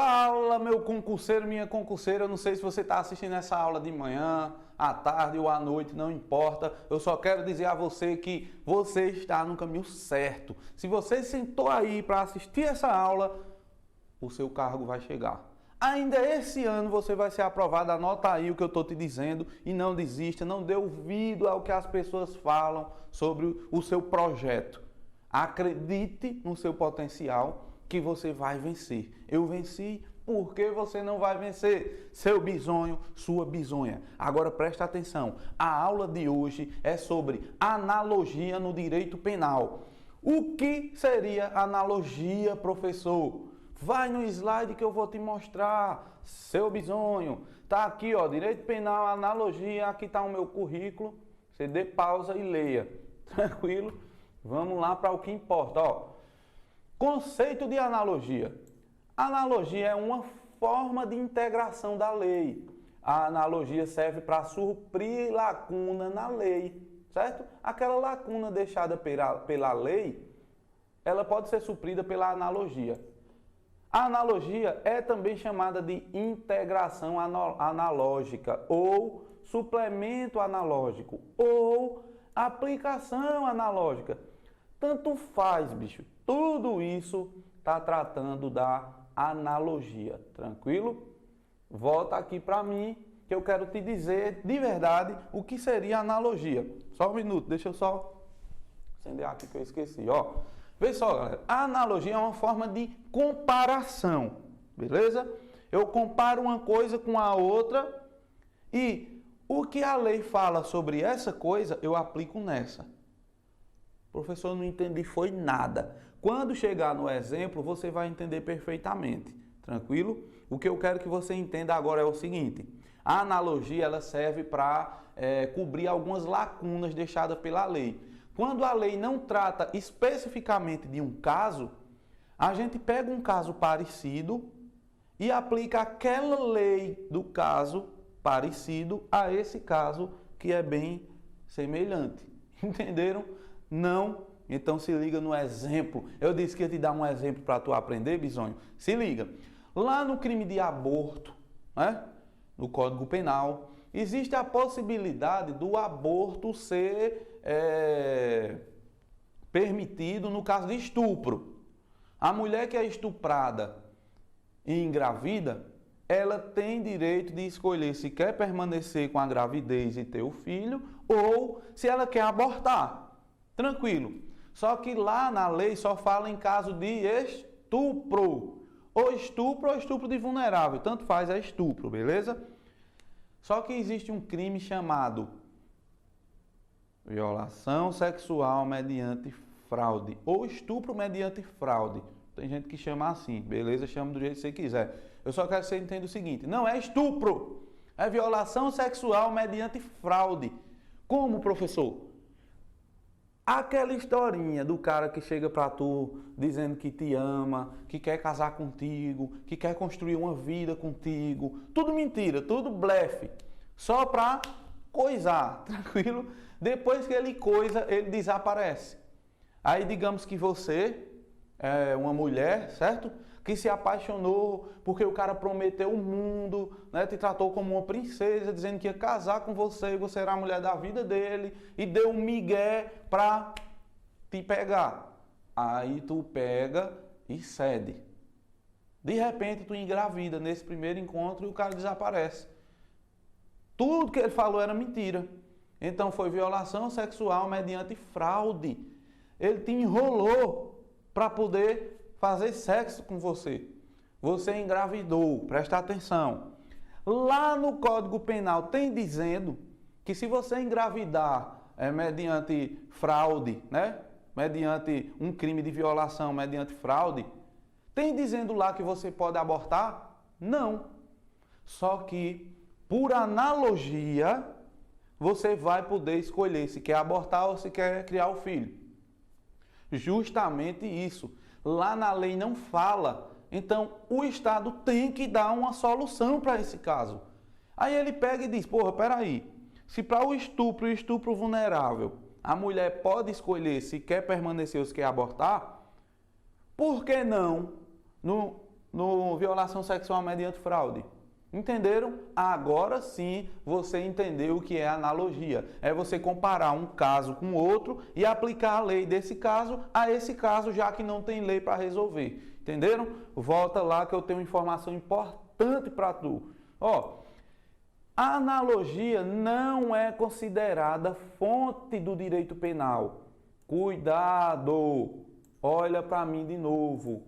Fala, meu concurseiro, minha concurseira, eu não sei se você está assistindo essa aula de manhã, à tarde ou à noite, não importa. Eu só quero dizer a você que você está no caminho certo. Se você sentou aí para assistir essa aula, o seu cargo vai chegar. Ainda esse ano você vai ser aprovado, anota aí o que eu estou te dizendo e não desista, não dê ouvido ao que as pessoas falam sobre o seu projeto. Acredite no seu potencial que você vai vencer. Eu venci, por que você não vai vencer? Seu bisonho, sua bisonha. Agora presta atenção, a aula de hoje é sobre analogia no direito penal. O que seria analogia, professor? Vai no slide que eu vou te mostrar, seu bisonho. Tá aqui, ó, direito penal, analogia, aqui está o meu currículo. Você dê pausa e leia. Tranquilo? Vamos lá para o que importa, ó. Conceito de analogia. Analogia é uma forma de integração da lei. A analogia serve para suprir lacuna na lei, certo? Aquela lacuna deixada pela lei, ela pode ser suprida pela analogia. A analogia é também chamada de integração analógica, ou suplemento analógico, ou aplicação analógica. Tanto faz, bicho. Tudo isso está tratando da analogia. Tranquilo? Volta aqui para mim, que eu quero te dizer de verdade o que seria analogia. Só um minuto, deixa eu só acender aqui que eu esqueci, ó. Vê só, galera, a analogia é uma forma de comparação, beleza? Eu comparo uma coisa com a outra e o que a lei fala sobre essa coisa, eu aplico nessa. Professor, não entendi, foi nada. Quando chegar no exemplo, você vai entender perfeitamente, tranquilo? O que eu quero que você entenda agora é o seguinte, a analogia ela serve para cobrir algumas lacunas deixadas pela lei. Quando a lei não trata especificamente de um caso, a gente pega um caso parecido e aplica aquela lei do caso parecido a esse caso que é bem semelhante. Entenderam? Não? Então se liga no exemplo. Eu disse que ia te dar um exemplo para tu aprender, bisonho. Se liga. Lá no crime de aborto, né? No Código Penal, existe a possibilidade do aborto ser permitido no caso de estupro. A mulher que é estuprada e engravida, ela tem direito de escolher se quer permanecer com a gravidez e ter o filho ou se ela quer abortar. Tranquilo. Só que lá na lei só fala em caso de estupro. Ou estupro de vulnerável. Tanto faz, é estupro, beleza? Só que existe um crime chamado violação sexual mediante fraude. Ou estupro mediante fraude. Tem gente que chama assim, beleza? Chama do jeito que você quiser. Eu só quero que você entenda o seguinte. Não é estupro. É violação sexual mediante fraude. Como, professor? Aquela historinha do cara que chega pra tu dizendo que te ama, que quer casar contigo, que quer construir uma vida contigo. Tudo mentira, tudo blefe. Só pra coisar, tranquilo? Depois que ele coisa, ele desaparece. Aí digamos que você é uma mulher, certo? Que se apaixonou porque o cara prometeu o mundo, né? Te tratou como uma princesa, dizendo que ia casar com você e você era a mulher da vida dele e deu um migué pra te pegar. Aí tu pega e cede. De repente tu engravida nesse primeiro encontro e o cara desaparece. Tudo que ele falou era mentira. Então foi violação sexual mediante fraude. Ele te enrolou para poder fazer sexo com você. Você engravidou, presta atenção. Lá no Código Penal tem dizendo que se você engravidar mediante fraude, né? Mediante um crime de violação, mediante fraude, tem dizendo lá que você pode abortar? Não. Só que, por analogia, você vai poder escolher se quer abortar ou se quer criar o filho. Justamente isso. Lá na lei não fala. Então, o Estado tem que dar uma solução para esse caso. Aí ele pega e diz, porra, peraí. Se para o estupro vulnerável, a mulher pode escolher se quer permanecer ou se quer abortar, por que não, no no violação sexual mediante fraude. Entenderam? Agora sim você entendeu o que é analogia. É você comparar um caso com outro e aplicar a lei desse caso a esse caso, já que não tem lei para resolver. Entenderam? Volta lá que eu tenho informação importante para tu. Ó, a analogia não é considerada fonte do direito penal. Cuidado! Olha para mim de novo.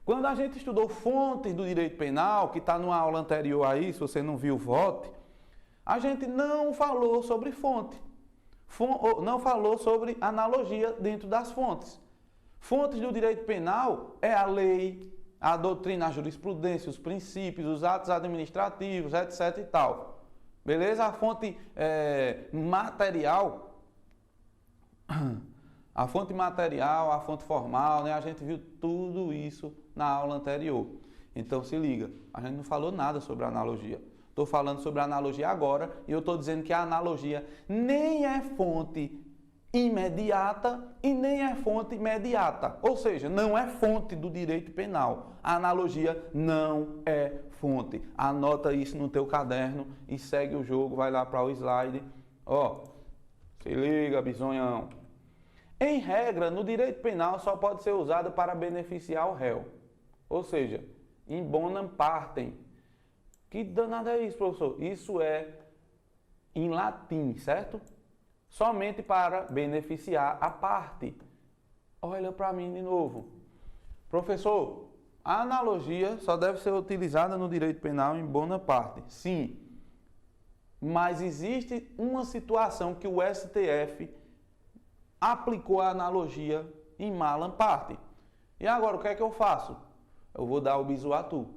Quando a gente estudou fontes do direito penal, que está numa aula anterior aí, se você não viu, volte, a gente não falou sobre fonte, não falou sobre analogia dentro das fontes. Fontes do direito penal é a lei, a doutrina, a jurisprudência, os princípios, os atos administrativos, etc. e tal. Beleza? A fonte material... A fonte material, a fonte formal, né? A gente viu tudo isso na aula anterior. Então se liga, a gente não falou nada sobre analogia. Estou falando sobre analogia agora e eu estou dizendo que a analogia nem é fonte imediata e nem é fonte imediata. Ou seja, não é fonte do direito penal. A analogia não é fonte. Anota isso no teu caderno e segue o jogo, vai lá para o slide. Ó, se liga, bisonhão. Em regra, no direito penal só pode ser usado para beneficiar o réu. Ou seja, in bonam partem. Que danado é isso, professor? Isso é em latim, certo? Somente para beneficiar a parte. Olha para mim de novo. Professor, a analogia só deve ser utilizada no direito penal in bona parte. Sim. Mas existe uma situação que o STF aplicou a analogia em malam parte. E agora, o que é que eu faço? Eu vou dar o bisu a tu.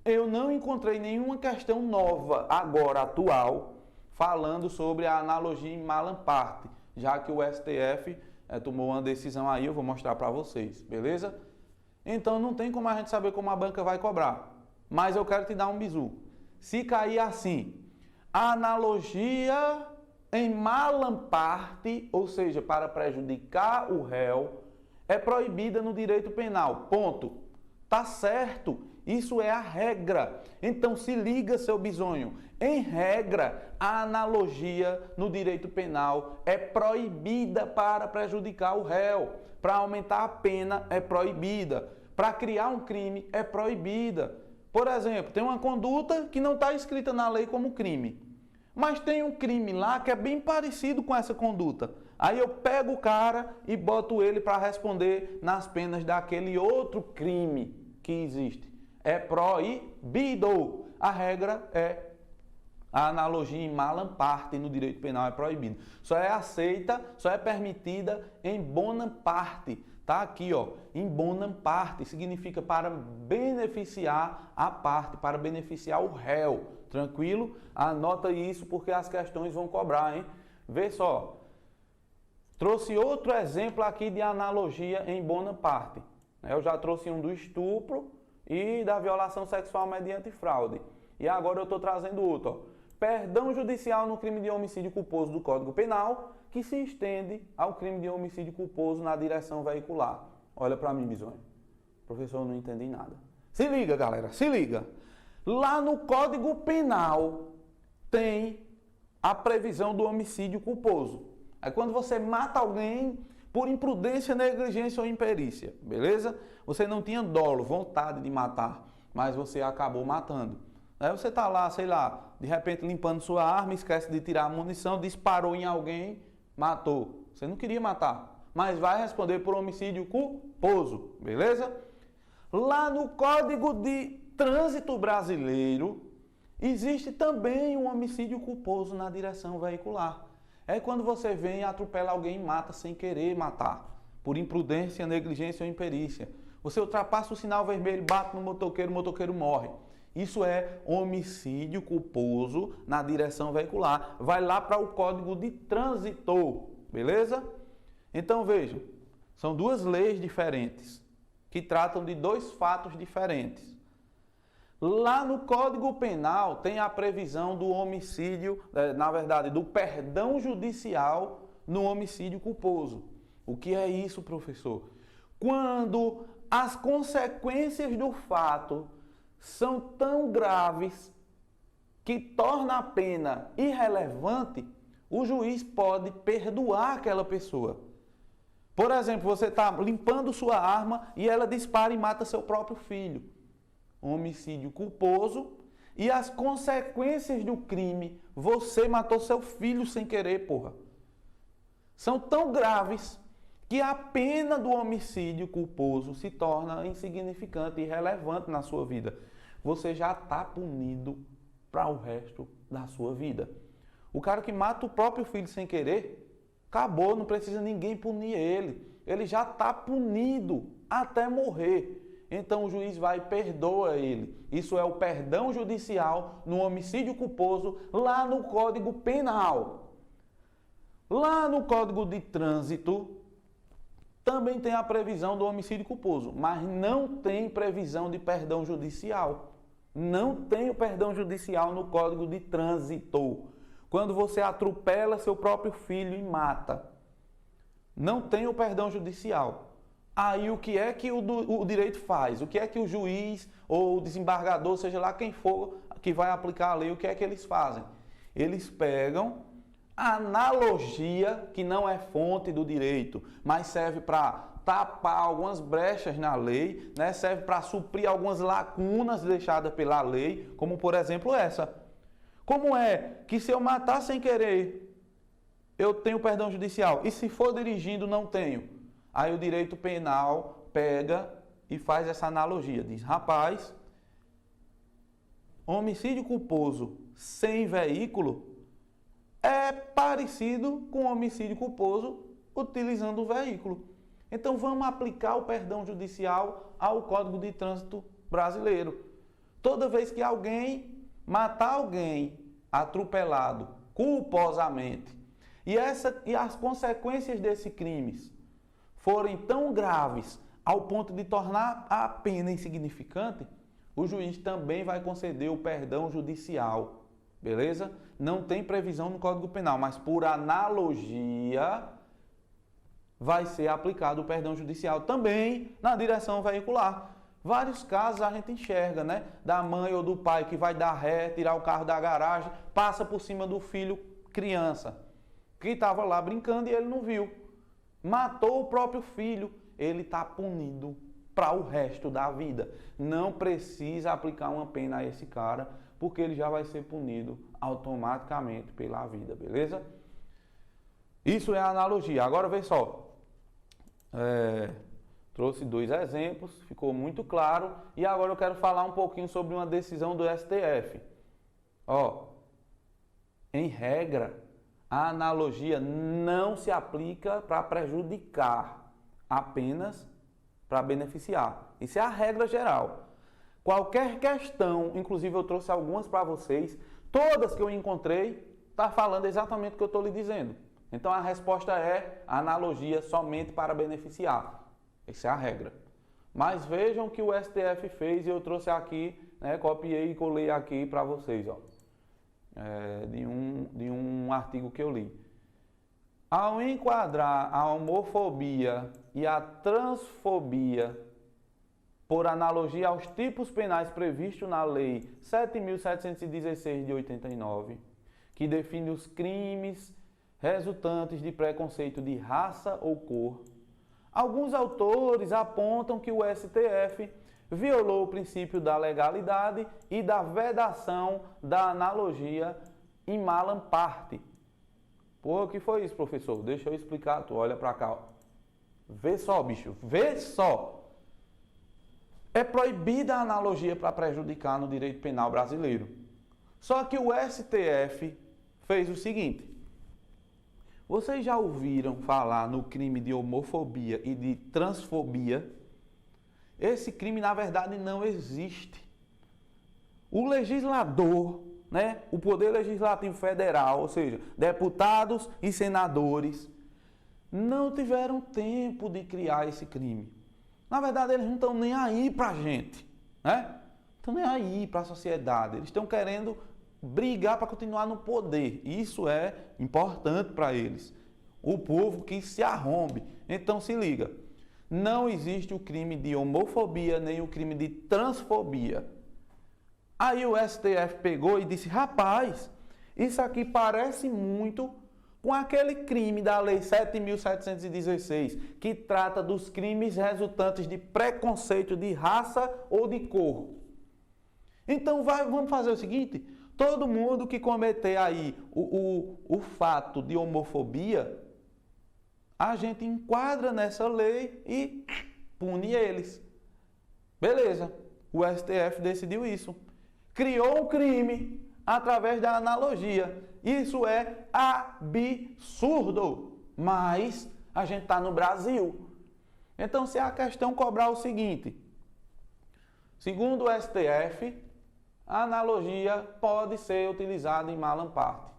Eu não encontrei nenhuma questão nova, agora atual, falando sobre a analogia em malam parte, já que o STF tomou uma decisão aí, eu vou mostrar para vocês, beleza? Então, não tem como a gente saber como a banca vai cobrar. Mas eu quero te dar um bisu. Se cair assim, analogia em malam parte, ou seja, para prejudicar o réu, é proibida no direito penal. Ponto. Tá certo. Isso é a regra. Então se liga, seu bisonho. Em regra, a analogia no direito penal é proibida para prejudicar o réu. Para aumentar a pena é proibida. Para criar um crime é proibida. Por exemplo, tem uma conduta que não está escrita na lei como crime. Mas tem um crime lá que é bem parecido com essa conduta. Aí eu pego o cara e boto ele para responder nas penas daquele outro crime que existe. É proibido. A regra é a analogia em malam parte no direito penal é proibida. Só é aceita, só é permitida em bonam parte. Tá aqui, ó, em bonam parte significa para beneficiar a parte, para beneficiar o réu. Tranquilo? Anota isso porque as questões vão cobrar, hein? Vê só. Trouxe outro exemplo aqui de analogia em bonam parte. Eu já trouxe um do estupro e da violação sexual mediante fraude. E agora eu estou trazendo outro, ó. Perdão judicial no crime de homicídio culposo do Código Penal, que se estende ao crime de homicídio culposo na direção veicular. Olha para mim, bisonho. Professor, eu não entendi nada. Se liga, galera, se liga. Lá no Código Penal tem a previsão do homicídio culposo. É quando você mata alguém por imprudência, negligência ou imperícia, beleza? Você não tinha dolo, vontade de matar, mas você acabou matando. Aí você está lá, sei lá, de repente limpando sua arma, esquece de tirar a munição, disparou em alguém, matou. Você não queria matar, mas vai responder por homicídio culposo, beleza? Lá no Código de Trânsito Brasileiro, existe também um homicídio culposo na direção veicular. É quando você vem e atropela alguém e mata sem querer matar, por imprudência, negligência ou imperícia. Você ultrapassa o sinal vermelho, bate no motoqueiro, o motoqueiro morre. Isso é homicídio culposo na direção veicular. Vai lá para o Código de Trânsito, beleza? Então vejam, são duas leis diferentes que tratam de dois fatos diferentes. Lá no Código Penal tem a previsão do homicídio, na verdade, do perdão judicial no homicídio culposo. O que é isso, professor? Quando as consequências do fato são tão graves que torna a pena irrelevante, o juiz pode perdoar aquela pessoa. Por exemplo, você está limpando sua arma e ela dispara e mata seu próprio filho. Homicídio culposo e as consequências do crime, você matou seu filho sem querer, porra. São tão graves que a pena do homicídio culposo se torna insignificante e irrelevante na sua vida. Você já está punido para o resto da sua vida. O cara que mata o próprio filho sem querer, acabou, não precisa ninguém punir ele. Ele já está punido até morrer. Então o juiz vai e perdoa ele. Isso é o perdão judicial no homicídio culposo lá no Código Penal. Lá no Código de Trânsito também tem a previsão do homicídio culposo, mas não tem previsão de perdão judicial. Não tem o perdão judicial no Código de Trânsito. Quando você atropela seu próprio filho e mata, não tem o perdão judicial. Aí o que é que o direito faz? O que é que o juiz ou o desembargador, seja lá quem for que vai aplicar a lei, o que é que eles fazem? Eles pegam a analogia, que não é fonte do direito, mas serve para tapar algumas brechas na lei, né? Serve para suprir algumas lacunas deixadas pela lei, como por exemplo essa. Como é que se eu matar sem querer, eu tenho perdão judicial, e se for dirigindo, não tenho? Aí o direito penal pega e faz essa analogia, diz, rapaz, homicídio culposo sem veículo é parecido com homicídio culposo utilizando o veículo. Então vamos aplicar o perdão judicial ao Código de Trânsito brasileiro. Toda vez que alguém matar alguém atropelado culposamente e as consequências desses crimes forem tão graves ao ponto de tornar a pena insignificante, o juiz também vai conceder o perdão judicial. Beleza? Não tem previsão no Código Penal, mas por analogia vai ser aplicado o perdão judicial também na direção veicular. Vários casos a gente enxerga, né? Da mãe ou do pai que vai dar ré, tirar o carro da garagem, passa por cima do filho criança, que estava lá brincando e ele não viu. Matou o próprio filho, ele está punido para o resto da vida. Não precisa aplicar uma pena a esse cara, porque ele já vai ser punido automaticamente pela vida, beleza? Isso é a analogia. Agora vê só, trouxe 2 exemplos, ficou muito claro, e agora eu quero falar um pouquinho sobre uma decisão do STF. Ó, em regra, a analogia não se aplica para prejudicar, apenas para beneficiar. Isso é a regra geral. Qualquer questão, inclusive eu trouxe algumas para vocês, todas que eu encontrei, está falando exatamente o que eu estou lhe dizendo. Então a resposta é analogia somente para beneficiar. Essa é a regra. Mas vejam o que o STF fez e eu trouxe aqui, né, copiei e colei aqui para vocês, ó, de um artigo que eu li. Ao enquadrar a homofobia e a transfobia por analogia aos tipos penais previstos na Lei 7.716 de 89, que define os crimes resultantes de preconceito de raça ou cor, alguns autores apontam que o STF violou o princípio da legalidade e da vedação da analogia in malam parte. Pô, o que foi isso, professor? Deixa eu explicar, tu olha pra cá, ó. Vê só, bicho, vê só. É proibida a analogia para prejudicar no direito penal brasileiro. Só que o STF fez o seguinte. Vocês já ouviram falar no crime de homofobia e de transfobia? Esse crime, na verdade, não existe. O legislador, né, o Poder Legislativo Federal, ou seja, deputados e senadores, não tiveram tempo de criar esse crime. Na verdade, eles não estão nem aí para a gente, né? Não estão nem aí para a sociedade. Eles estão querendo brigar para continuar no poder. Isso é importante para eles. O povo que se arrombe. Então se liga. Não existe o crime de homofobia nem o crime de transfobia. Aí o STF pegou e disse, rapaz, isso aqui parece muito com aquele crime da Lei 7.716, que trata dos crimes resultantes de preconceito de raça ou de cor. Então vamos fazer o seguinte, todo mundo que cometer aí o fato de homofobia, a gente enquadra nessa lei e pune eles. Beleza, o STF decidiu isso. Criou um crime através da analogia. Isso é absurdo, mas a gente está no Brasil. Então, se a questão cobrar o seguinte, segundo o STF, a analogia pode ser utilizada em Malam Parte.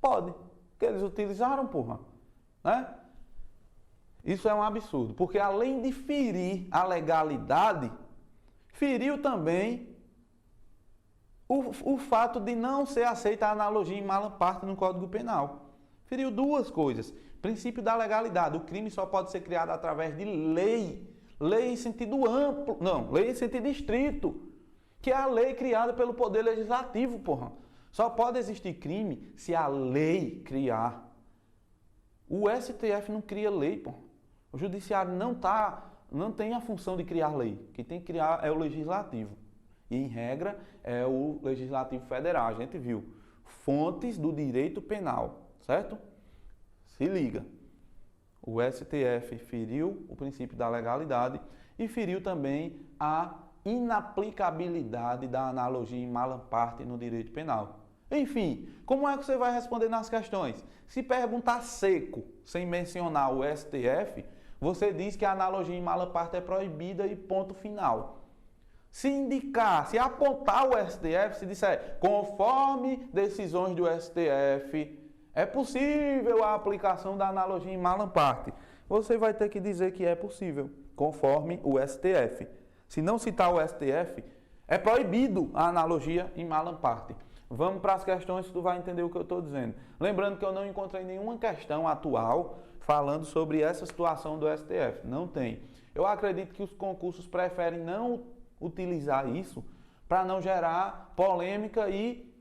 Pode, porque eles utilizaram, porra. Né? Isso é um absurdo, porque além de ferir a legalidade, feriu também o fato de não ser aceita a analogia em Malam Parte no Código Penal. Feriu duas coisas. Princípio da legalidade. O crime só pode ser criado através de lei. Lei em sentido amplo. Não, lei em sentido estrito. Que é a lei criada pelo Poder Legislativo, porra. Só pode existir crime se a lei criar. O STF não cria lei, porra. O Judiciário não tem a função de criar lei. Quem tem que criar é o Legislativo. E, em regra, é o Legislativo Federal. A gente viu. Fontes do direito penal, certo? Se liga. O STF feriu o princípio da legalidade e feriu também a inaplicabilidade da analogia em Malam Parte no direito penal. Enfim, como é que você vai responder nas questões? Se perguntar seco, sem mencionar o STF, você diz que a analogia em Malam Parte é proibida e ponto final. Se indicar, se apontar o STF, se disser, conforme decisões do STF, é possível a aplicação da analogia em Malam Parte, você vai ter que dizer que é possível, conforme o STF. Se não citar o STF, é proibido a analogia em Malam Parte. Vamos para as questões que tu vai entender o que eu estou dizendo. Lembrando que eu não encontrei nenhuma questão atual falando sobre essa situação do STF. Não tem. Eu acredito que os concursos preferem não utilizar isso para não gerar polêmica e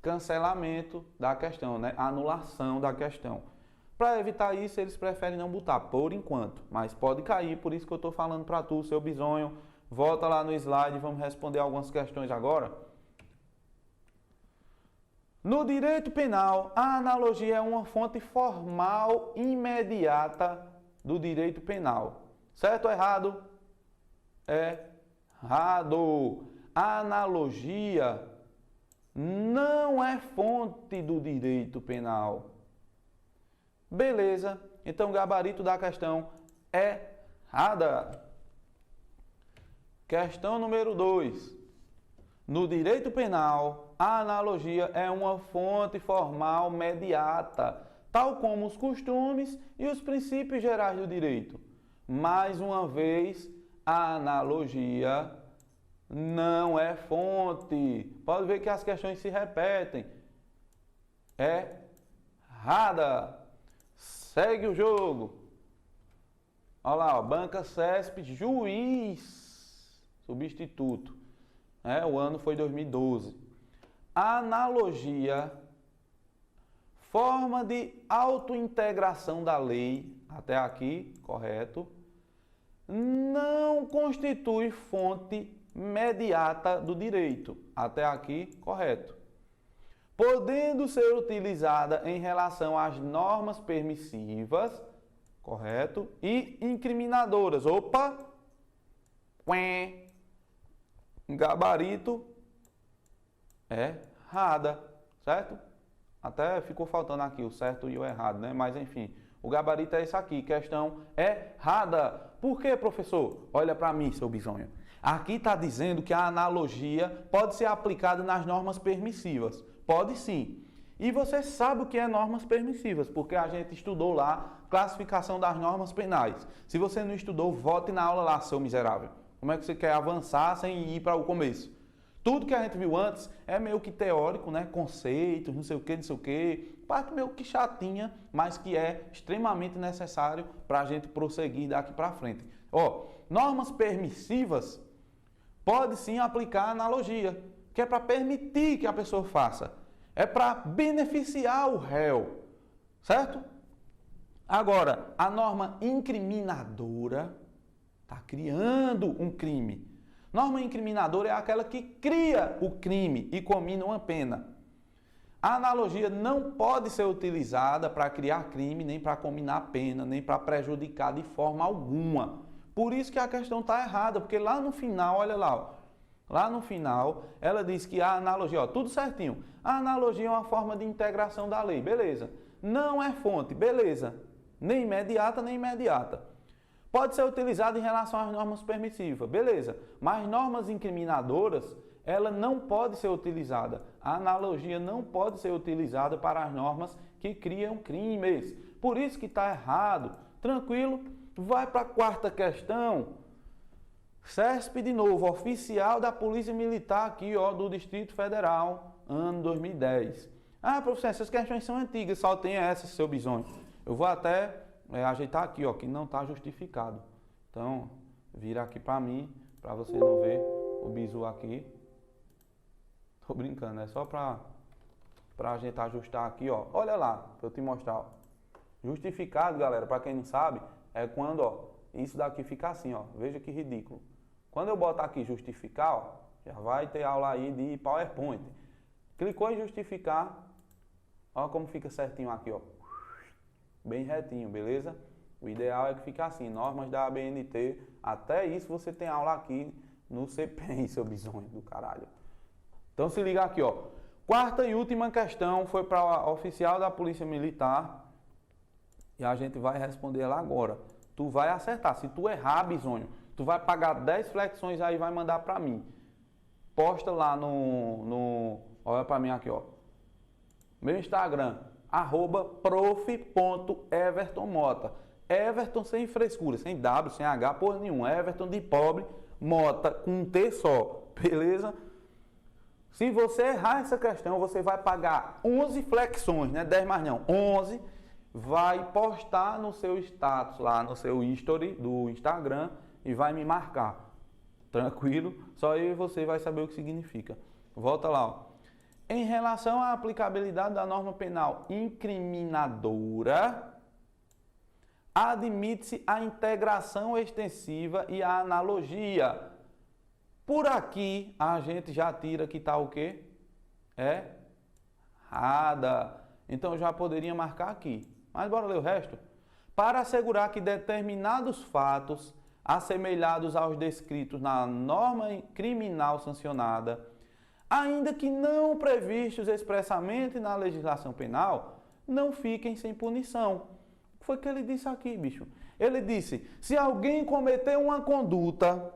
cancelamento da questão, né? Anulação da questão. Para evitar isso, eles preferem não botar, por enquanto. Mas pode cair, por isso que eu estou falando para tu, seu bisonho. Volta lá no slide e vamos responder algumas questões agora. No direito penal, a analogia é uma fonte formal imediata do direito penal. Certo ou errado? Errado. A analogia não é fonte do direito penal. Beleza, então o gabarito da questão é errada. Questão número 2. No direito penal, a analogia é uma fonte formal mediata, tal como os costumes e os princípios gerais do direito. Mais uma vez, a analogia não é fonte. Pode ver que as questões se repetem. É errada. Segue o jogo. Olha lá, ó, Banca CESP, juiz, substituto. O ano foi 2012. A analogia, forma de autointegração da lei, até aqui, correto, não constitui fonte mediata do direito, até aqui, correto. Podendo ser utilizada em relação às normas permissivas, correto, e incriminadoras. Opa! Gabarito errada, certo? Até ficou faltando aqui o certo e o errado, né? Mas enfim, o gabarito é esse aqui, questão errada. Por quê, professor? Olha para mim, seu bisonho. Aqui está dizendo que a analogia pode ser aplicada nas normas permissivas. Pode sim. E você sabe o que é normas permissivas, porque a gente estudou lá classificação das normas penais. Se você não estudou, volte na aula lá, seu miserável. Como é que você quer avançar sem ir para o começo? Tudo que a gente viu antes é meio que teórico, né? Conceitos, não sei o que. Parte meio que chatinha, mas que é extremamente necessário para a gente prosseguir daqui para frente. Normas permissivas, pode sim aplicar a analogia, que é para permitir que a pessoa faça. É para beneficiar o réu, certo? Agora, a norma incriminadora está criando um crime. Norma incriminadora é aquela que cria o crime e comina uma pena. A analogia não pode ser utilizada para criar crime, nem para cominar pena, nem para prejudicar de forma alguma. Por isso que a questão está errada, porque lá no final, olha lá, ó, lá no final, ela diz que a analogia, ó, tudo certinho, a analogia é uma forma de integração da lei, beleza. Não é fonte, beleza. Nem imediata, nem imediata. Pode ser utilizada em relação às normas permissivas, beleza. Mas normas incriminadoras, ela não pode ser utilizada. A analogia não pode ser utilizada para as normas que criam crimes. Por isso que está errado. Tranquilo? Vai para a quarta questão. CESP de novo, oficial da Polícia Militar aqui, ó, do Distrito Federal, ano 2010. Ah, professor, essas questões são antigas, só tem essa, seu bisonho. Eu vou até ajeitar aqui, ó, que não está justificado. Então, vira aqui para mim, para você não ver o bizu aqui. Tô brincando, é só para a gente ajustar aqui, ó. Olha lá, para eu te mostrar, ó. Justificado, galera, para quem não sabe, é quando, ó, isso daqui fica assim, ó. Veja que ridículo. Quando eu botar aqui justificar, ó, já vai ter aula aí de PowerPoint. Clicou em justificar, ó como fica certinho aqui, ó. Bem retinho, beleza? O ideal é que fique assim, normas da ABNT. Até isso você tem aula aqui no CPEM, seu bisonho do caralho. Então se liga aqui, ó. Quarta e última questão foi para o oficial da Polícia Militar. E a gente vai responder ela agora. Tu vai acertar. Se tu errar, bisonho, tu vai pagar 10 flexões aí e vai mandar para mim. Posta lá olha para mim aqui, ó. Meu Instagram, @prof.evertonmota. Everton sem frescura, sem W, sem H, porra nenhuma. Everton de pobre, Mota, com um T só, beleza? Se você errar essa questão, você vai pagar 11 flexões, né? 10 mais não, 11. Vai postar no seu status, lá no seu history do Instagram e vai me marcar. Tranquilo? Só eu e você vai saber o que significa. Volta lá, ó. Em relação à aplicabilidade da norma penal incriminadora, admite-se a integração extensiva e a analogia. Por aqui, a gente já tira que está o quê? Errada. Então, já poderia marcar aqui. Mas bora ler o resto. Para assegurar que determinados fatos, assemelhados aos descritos na norma criminal sancionada, ainda que não previstos expressamente na legislação penal, não fiquem sem punição. Foi o que ele disse aqui, bicho. Ele disse, se alguém cometer uma conduta,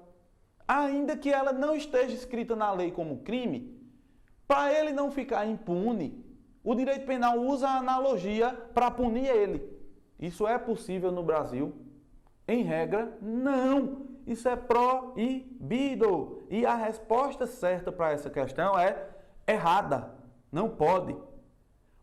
ainda que ela não esteja escrita na lei como crime, para ele não ficar impune, o direito penal usa a analogia para punir ele. Isso é possível no Brasil? Em regra, não. Isso é proibido. E a resposta certa para essa questão é errada. Não pode.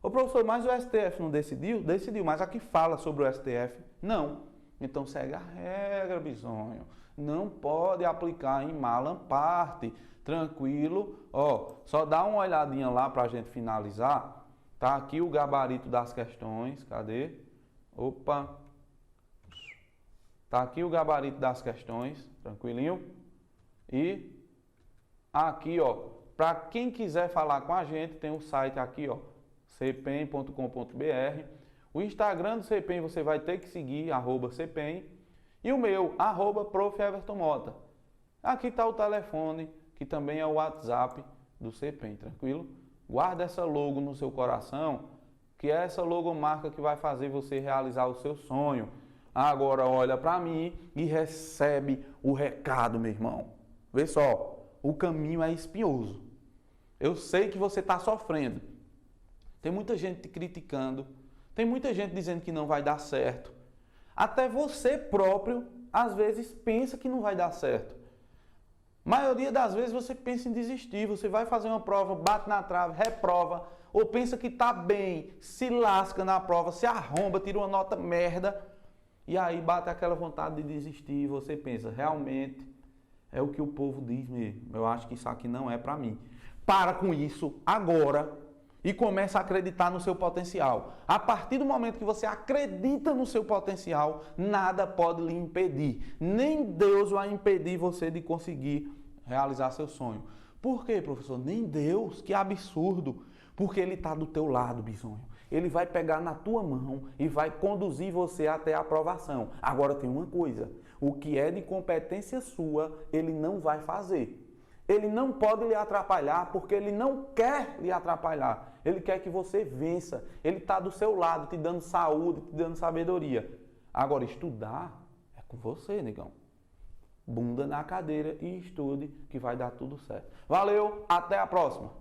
Ô professor, mas o STF não decidiu? Decidiu, mas aqui fala sobre o STF? Não. Então segue a regra, bisonho. Não pode aplicar em mala parte. Tranquilo. Ó, só dá uma olhadinha lá para a gente finalizar. Tá aqui o gabarito das questões. Cadê? Opa. Tá aqui o gabarito das questões. Tranquilinho? E aqui, ó, para quem quiser falar com a gente, tem o site aqui, ó, cpem.com.br. O Instagram do CPEM você vai ter que seguir, @CPEM. E o meu, @prof.evertonmota. Aqui está o telefone, que também é o WhatsApp do CPEM, tranquilo? Guarda essa logo no seu coração, que é essa logomarca que vai fazer você realizar o seu sonho. Agora olha para mim e recebe o recado, meu irmão. Vê só, o caminho é espinhoso. Eu sei que você está sofrendo. Tem muita gente te criticando. Tem muita gente dizendo que não vai dar certo. Até você próprio, às vezes, pensa que não vai dar certo. Maioria das vezes você pensa em desistir. Você vai fazer uma prova, bate na trave, reprova. Ou pensa que está bem, se lasca na prova, se arromba, tira uma nota merda. E aí bate aquela vontade de desistir e você pensa, realmente É o que o povo diz mesmo. Eu acho que isso aqui não é para mim. Para com isso agora e começa a acreditar no seu potencial. A partir do momento que você acredita no seu potencial, nada pode lhe impedir. Nem Deus vai impedir você de conseguir realizar seu sonho. Por quê, professor? Nem Deus, que absurdo. Porque Ele está do teu lado, bisonho. Ele vai pegar na tua mão e vai conduzir você até a aprovação. Agora tem uma coisa, o que é de competência sua, Ele não vai fazer. Ele não pode lhe atrapalhar porque Ele não quer lhe atrapalhar. Ele quer que você vença. Ele está do seu lado, te dando saúde, te dando sabedoria. Agora, estudar é com você, negão. Bunda na cadeira e estude que vai dar tudo certo. Valeu, até a próxima.